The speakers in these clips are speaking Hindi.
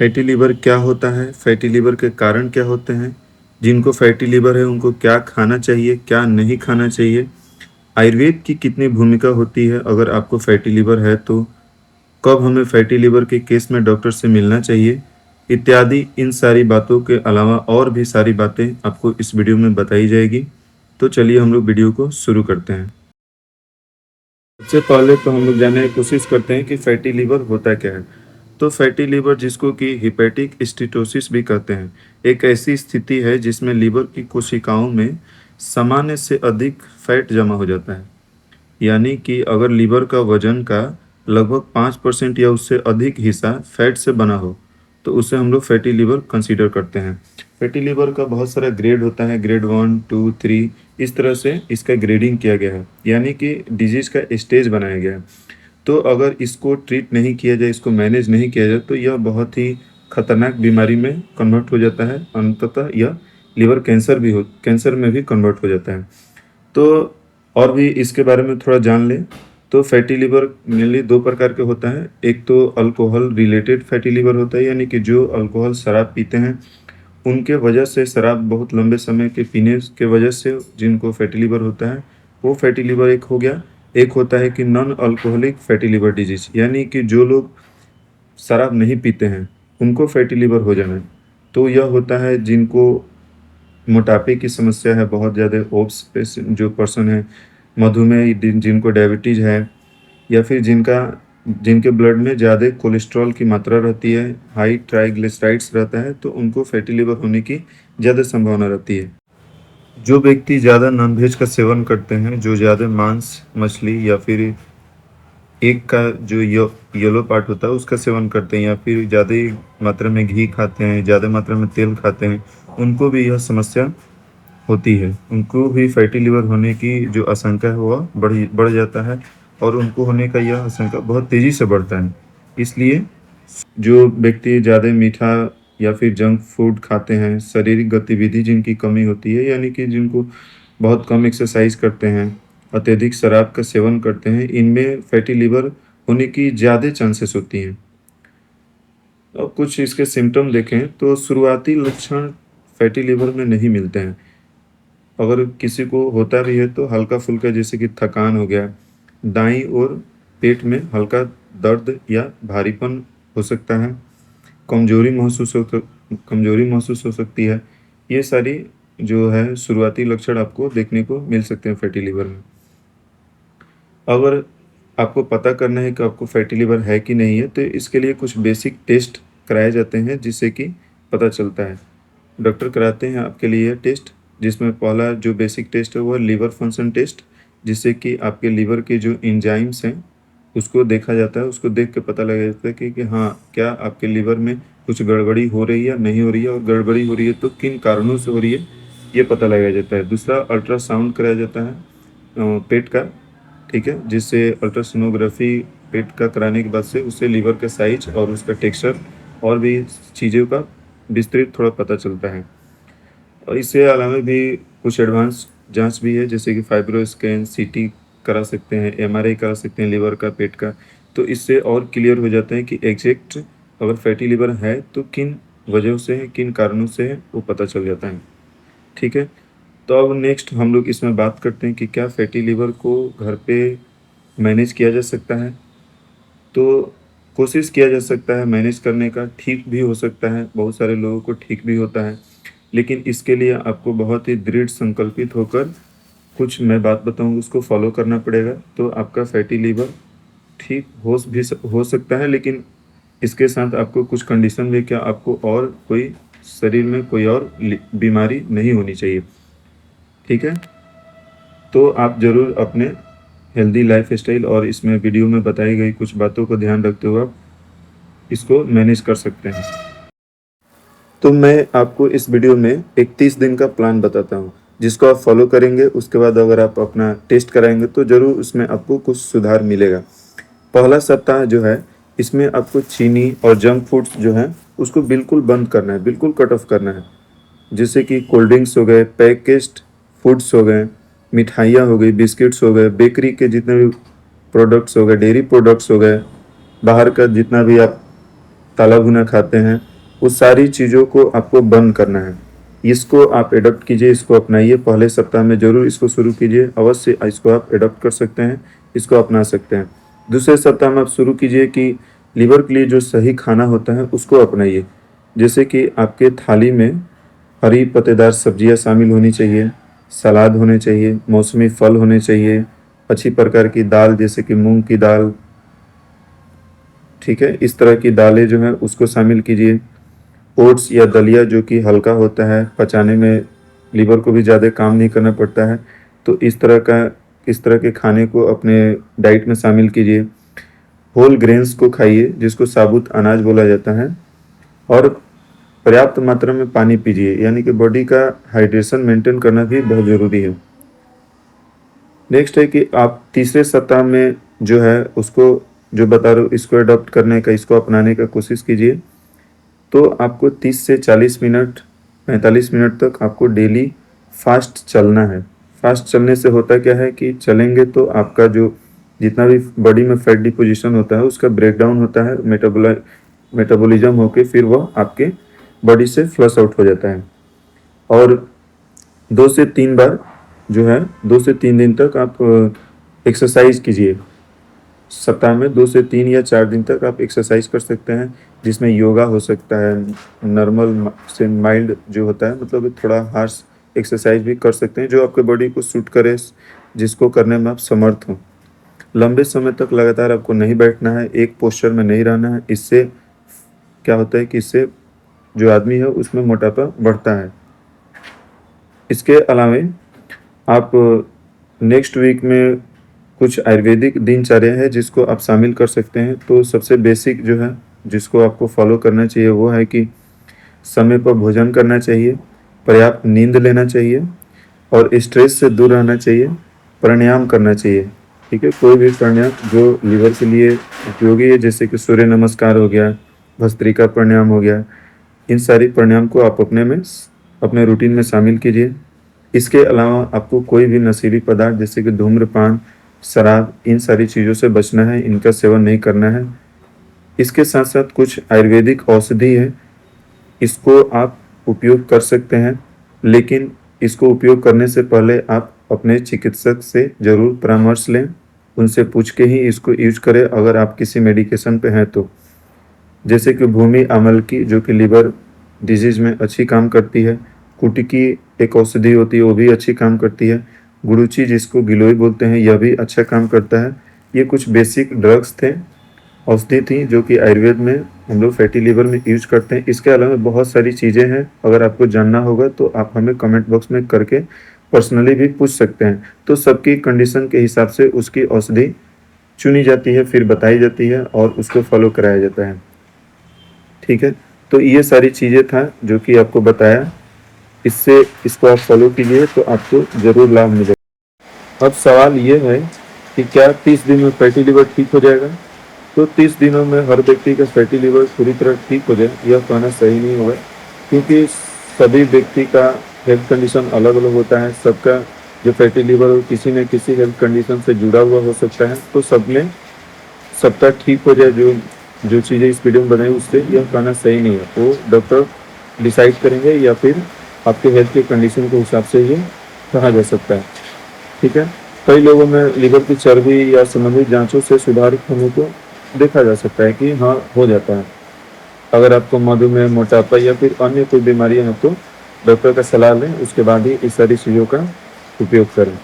फैटी लिवर क्या होता है? फैटी लिवर के कारण क्या होते हैं? जिनको फैटी लिवर है उनको क्या खाना चाहिए, क्या नहीं खाना चाहिए? आयुर्वेद की कितनी भूमिका होती है अगर आपको फैटी लिवर है तो? कब हमें फैटी लिवर के केस में डॉक्टर से मिलना चाहिए? इत्यादि इन सारी बातों के अलावा और भी सारी बातें आपको इस वीडियो में बताई जाएगी। तो चलिए हम लोग वीडियो को शुरू करते हैं। सबसे पहले तो हम लोग जानने की कोशिश करते हैं कि फैटी लिवर होता क्या है। तो फैटी लिवर, जिसको कि हिपैटिक स्टीटोसिस भी कहते हैं, एक ऐसी स्थिति है जिसमें लिवर की कोशिकाओं में सामान्य से अधिक फैट जमा हो जाता है। यानी कि अगर लिवर का वजन का लगभग 5% या उससे अधिक हिस्सा फैट से बना हो तो उसे हम लोग फैटी लिवर कंसीडर करते हैं। फैटी लिवर का बहुत सारा ग्रेड होता है, ग्रेड 1, 2, 3, इस तरह से इसका ग्रेडिंग किया गया है, यानी कि डिजीज का स्टेज बनाया गया है। तो अगर इसको ट्रीट नहीं किया जाए, इसको मैनेज नहीं किया जाए तो यह बहुत ही खतरनाक बीमारी में कन्वर्ट हो जाता है। अंततः यह लिवर कैंसर में भी कन्वर्ट हो जाता है। तो और भी इसके बारे में थोड़ा जान लें। तो फैटी लिवर मेनली दो प्रकार के होता है। एक तो अल्कोहल रिलेटेड फैटी लिवर होता है, यानी कि जो अल्कोहल शराब पीते हैं उनके वजह से, शराब बहुत लंबे समय के पीने के वजह से जिनको फैटी लिवर होता है, वो फैटी लिवर एक हो गया। एक होता है कि non alcoholic fatty liver disease, यानी कि जो लोग शराब नहीं पीते हैं उनको फैटी लिवर हो जाना है। तो यह होता है जिनको मोटापे की समस्या है, बहुत ज़्यादा ओब्स पेशेंट जो पर्सन है, मधुमेह, जिनको डायबिटीज़ है, या फिर जिनके ब्लड में ज़्यादा कोलेस्ट्रॉल की मात्रा रहती है, हाई ट्राइग्लिसराइड्स रहता है, तो उनको फैटी लिवर होने की ज़्यादा संभावना रहती है। जो व्यक्ति ज़्यादा नॉनवेज का सेवन करते हैं, जो ज़्यादा मांस मछली या फिर एग का जो येलो पार्ट होता है उसका सेवन करते हैं, या फिर ज़्यादा मात्रा में घी खाते हैं, ज़्यादा मात्रा में तेल खाते हैं, उनको भी यह समस्या होती है। उनको भी फैटी लिवर होने की जो आशंका है वह बढ़ जाता है, और उनको होने का यह आशंका बहुत तेज़ी से बढ़ता है। इसलिए जो व्यक्ति ज़्यादा मीठा या फिर जंक फूड खाते हैं, शारीरिक गतिविधि जिनकी कमी होती है, यानी कि जिनको बहुत कम एक्सरसाइज करते हैं, अत्यधिक शराब का सेवन करते हैं, इनमें फैटी लिवर होने की ज़्यादा चांसेस होती हैं। अब कुछ इसके सिम्टम देखें तो शुरुआती लक्षण फैटी लिवर में नहीं मिलते हैं। अगर किसी को होता भी है तो हल्का-फुल्का, जैसे कि थकान हो गया, दाईं ओर पेट में हल्का दर्द या भारीपन हो सकता है, कमज़ोरी महसूस हो सकती है। ये सारी जो है शुरुआती लक्षण आपको देखने को मिल सकते हैं फैटी लिवर में। अगर आपको पता करना है कि आपको फैटी लिवर है कि नहीं है, तो इसके लिए कुछ बेसिक टेस्ट कराए जाते हैं जिससे कि पता चलता है। डॉक्टर कराते हैं आपके लिए यह टेस्ट, जिसमें पहला जो बेसिक टेस्ट है वो है लिवर फंक्शन टेस्ट, जिससे कि आपके लिवर के जो एंजाइम्स हैं उसको देखा जाता है। उसको देख के पता लगा जाता है कि हाँ, क्या आपके लिवर में कुछ गड़बड़ी हो रही है या नहीं हो रही है, और गड़बड़ी हो रही है तो किन कारणों से हो रही है, ये पता लगाया जाता है। दूसरा, अल्ट्रासाउंड कराया जाता है पेट का, ठीक है, जिससे अल्ट्रासोनोग्राफी पेट का कराने के बाद से उससे लिवर का साइज और उसका टेक्सचर और भी चीज़ों का विस्तृत थोड़ा पता चलता है। और इसके अलावा भी कुछ एडवांस जांच भी है, जैसे कि फाइब्रो स्कैन, सीटी करा सकते हैं, एमआरआई करा सकते हैं लिवर का, पेट का। तो इससे और क्लियर हो जाता है कि एग्जैक्ट अगर फैटी लिवर है तो किन वजहों से है, किन कारणों से है, वो पता चल जाता है। ठीक है? तो अब नेक्स्ट हम लोग इसमें बात करते हैं कि क्या फैटी लिवर को घर पे मैनेज किया जा सकता है? तो कोशिश किया जा सकता है मैनेज करने का, ठीक भी हो सकता है, बहुत सारे लोगों को ठीक भी होता है। लेकिन इसके लिए आपको बहुत ही दृढ़ संकल्पित होकर कुछ मैं बात बताऊँगा उसको फ़ॉलो करना पड़ेगा, तो आपका फैटी लिवर ठीक हो सकता है। लेकिन इसके साथ आपको कुछ कंडीशन में, क्या आपको और कोई शरीर में कोई और बीमारी नहीं होनी चाहिए। ठीक है? तो आप ज़रूर अपने हेल्दी लाइफ़स्टाइल और इसमें वीडियो में बताई गई कुछ बातों को ध्यान रखते हुए आप इसको मैनेज कर सकते हैं। तो मैं आपको इस वीडियो में एक 30 दिन का प्लान बताता हूँ, जिसको आप फॉलो करेंगे। उसके बाद अगर आप अपना टेस्ट कराएँगे तो ज़रूर उसमें आपको कुछ सुधार मिलेगा। पहला सप्ताह जो है, इसमें आपको चीनी और जंक फूड्स जो हैं उसको बिल्कुल बंद करना है, बिल्कुल कट ऑफ करना है। जैसे कि कोल्ड ड्रिंक्स हो गए, पैकेज्ड फूड्स हो गए, मिठाइयाँ हो गई, बिस्किट्स हो गए, बेकरी के जितने भी प्रोडक्ट्स हो गए, डेयरी प्रोडक्ट्स हो गए, बाहर का जितना भी आप तला भुना खाते हैं, उस सारी चीज़ों को आपको बंद करना है। इसको आप एडॉप्ट कीजिए, इसको अपनाइए। पहले सप्ताह में ज़रूर इसको शुरू कीजिए, अवश्य इसको आप एडॉप्ट कर सकते हैं, इसको अपना सकते हैं। दूसरे सप्ताह में आप शुरू कीजिए कि लीवर के लिए जो सही खाना होता है उसको अपनाइए। जैसे कि आपके थाली में हरी पत्तेदार सब्जियां शामिल होनी चाहिए, सलाद होने चाहिए, मौसमी फल होने चाहिए, अच्छी प्रकार की दाल जैसे कि मूंग की दाल, ठीक है, इस तरह की दालें जो है उसको शामिल कीजिए। ओट्स या दलिया जो कि हल्का होता है, पचाने में लीवर को भी ज़्यादा काम नहीं करना पड़ता है, तो इस तरह के खाने को अपने डाइट में शामिल कीजिए। होल ग्रेन्स को खाइए जिसको साबुत अनाज बोला जाता है, और पर्याप्त मात्रा में पानी पीजिए, यानी कि बॉडी का हाइड्रेशन मेंटेन करना भी बहुत ज़रूरी है। नेक्स्ट है कि आप तीसरे सप्ताह में जो है उसको जो बता रहे हो इसको अडॉप्ट करने का, इसको अपनाने का कोशिश कीजिए। तो आपको 30 से 40 मिनट 45 मिनट तक आपको डेली फास्ट चलना है। फास्ट चलने से होता क्या है कि चलेंगे तो आपका जो जितना भी बॉडी में फैट डिपोजिशन होता है उसका ब्रेकडाउन होता है, मेटाबॉलिज्म होके फिर वह आपके बॉडी से फ्लश आउट हो जाता है। और 2 से 3 बार जो है 2 से 3 दिन तक आप एक्सरसाइज कीजिए। सप्ताह में 2 से 3 या 4 दिन तक आप एक्सरसाइज कर सकते हैं, जिसमें योगा हो सकता है, नॉर्मल से माइल्ड जो होता है, मतलब थोड़ा हार्श एक्सरसाइज भी कर सकते हैं जो आपके बॉडी को सूट करे, जिसको करने में आप समर्थ हों। लंबे समय तक लगातार आपको नहीं बैठना है, एक पोस्चर में नहीं रहना है। इससे क्या होता है कि इससे जो आदमी है उसमें मोटापा बढ़ता है। इसके अलावे आप नेक्स्ट वीक में कुछ आयुर्वेदिक दिनचर्या है जिसको आप शामिल कर सकते हैं। तो सबसे बेसिक जो है जिसको आपको फॉलो करना चाहिए वो है कि समय पर भोजन करना चाहिए, पर्याप्त नींद लेना चाहिए और स्ट्रेस से दूर रहना चाहिए, प्राणायाम करना चाहिए। ठीक है, कोई भी प्राणायाम जो लीवर के लिए उपयोगी है, जैसे कि सूर्य नमस्कार हो गया, भस्त्रिका प्राणायाम हो गया, इन सारी प्राणायाम को आप अपने रूटीन में शामिल कीजिए। इसके अलावा आपको कोई भी नशीली पदार्थ जैसे कि धूम्रपान, शराब, इन सारी चीज़ों से बचना है, इनका सेवन नहीं करना है। इसके साथ साथ कुछ आयुर्वेदिक औषधि है, इसको आप उपयोग कर सकते हैं, लेकिन इसको उपयोग करने से पहले आप अपने चिकित्सक से ज़रूर परामर्श लें, उनसे पूछ के ही इसको यूज करें अगर आप किसी मेडिकेशन पे हैं तो। जैसे कि भूमि अमलकी जो कि लीवर डिजीज़ में अच्छी काम करती है, कुटकी एक औषधि होती है वो भी अच्छी काम करती है, गुड़ुचि जिसको गिलोय बोलते हैं यह भी अच्छा काम करता है। ये कुछ बेसिक ड्रग्स थे, औषधि थी जो कि आयुर्वेद में हम लोग फैटी लीवर में यूज करते हैं। इसके अलावा बहुत सारी चीज़ें हैं, अगर आपको जानना होगा तो आप हमें कमेंट बॉक्स में करके पर्सनली भी पूछ सकते हैं। तो सबकी कंडीशन के हिसाब से उसकी औषधि चुनी जाती है, फिर बताई जाती है और उसको फॉलो कराया जाता है। ठीक है, तो ये सारी चीज़ें था जो कि आपको बताया, इसको आप फॉलो कीजिए तो आपको ज़रूर लाभ मिलेगा। अब सवाल ये है कि क्या 30 दिन में फैटी लीवर ठीक हो जाएगा? तो 30 दिनों में हर व्यक्ति का फैटी लीवर पूरी तरह ठीक हो जाए यह कहना सही नहीं होगा, क्योंकि सभी व्यक्ति का हेल्थ कंडीशन अलग अलग होता है। सबका जो फैटी लीवर किसी न किसी हेल्थ कंडीशन से जुड़ा हुआ हो सकता है, तो सबका ठीक हो जाए जो चीज़ें इस वीडियो में बनाई उससे यह कहना सही नहीं है। वो डॉक्टर डिसाइड करेंगे या फिर आपके हेल्थ के कंडीशन के हिसाब से ये कहा जा सकता है। ठीक है, कई लोगों में लीवर की चर्बी या संबंधित जांचों से सुधार होने को देखा जा सकता है कि हाँ हो जाता है। अगर आपको मधुमेह, मोटापा या फिर अन्य कोई बीमारियां हैं तो डॉक्टर का सलाह लें, उसके बाद ही इस सारी चीज़ों का उपयोग करें।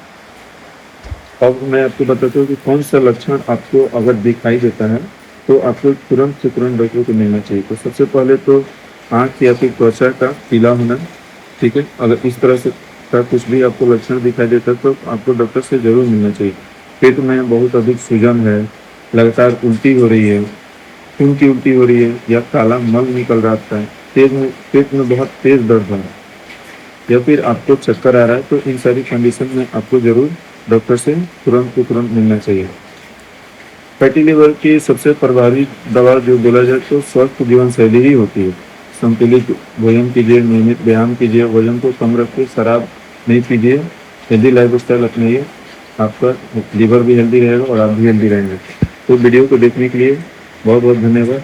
अब मैं आपको बताता हूँ कि कौन सा लक्षण आपको अगर दिखाई देता है तो आपको तुरंत से तुरंत डॉक्टर को मिलना चाहिए। तो सबसे पहले तो आँख या फिर त्वचा का पीला होना, ठीक है, अगर इस तरह से का कुछ भी आपको लक्षण दिखाई देता है तो आपको डॉक्टर से ज़रूर मिलना चाहिए। पेट में बहुत अधिक सूजन है, लगातार उल्टी हो रही है, खून की उल्टी हो रही है या काला मल निकल रहा है, पेट में बहुत तेज दर्द है या फिर आपको चक्कर आ रहा है, तो इन सारी कंडीशन में आपको ज़रूर डॉक्टर से तुरंत मिलना चाहिए। फैटी लीवर की सबसे प्रभावी दवा जो बोला जाए तो स्वस्थ जीवन शैली ही होती है। संतुलित भोजन कीजिए, नियमित व्यायाम कीजिए, वजन को कम रखिए, शराब नहीं पीजिए, हेल्दी लाइफ स्टाइल अपनाइए, आपका लीवर भी हेल्दी रहेगा और आप भी हेल्दी रहेंगे। तो वीडियो को देखने के लिए बहुत बहुत धन्यवाद।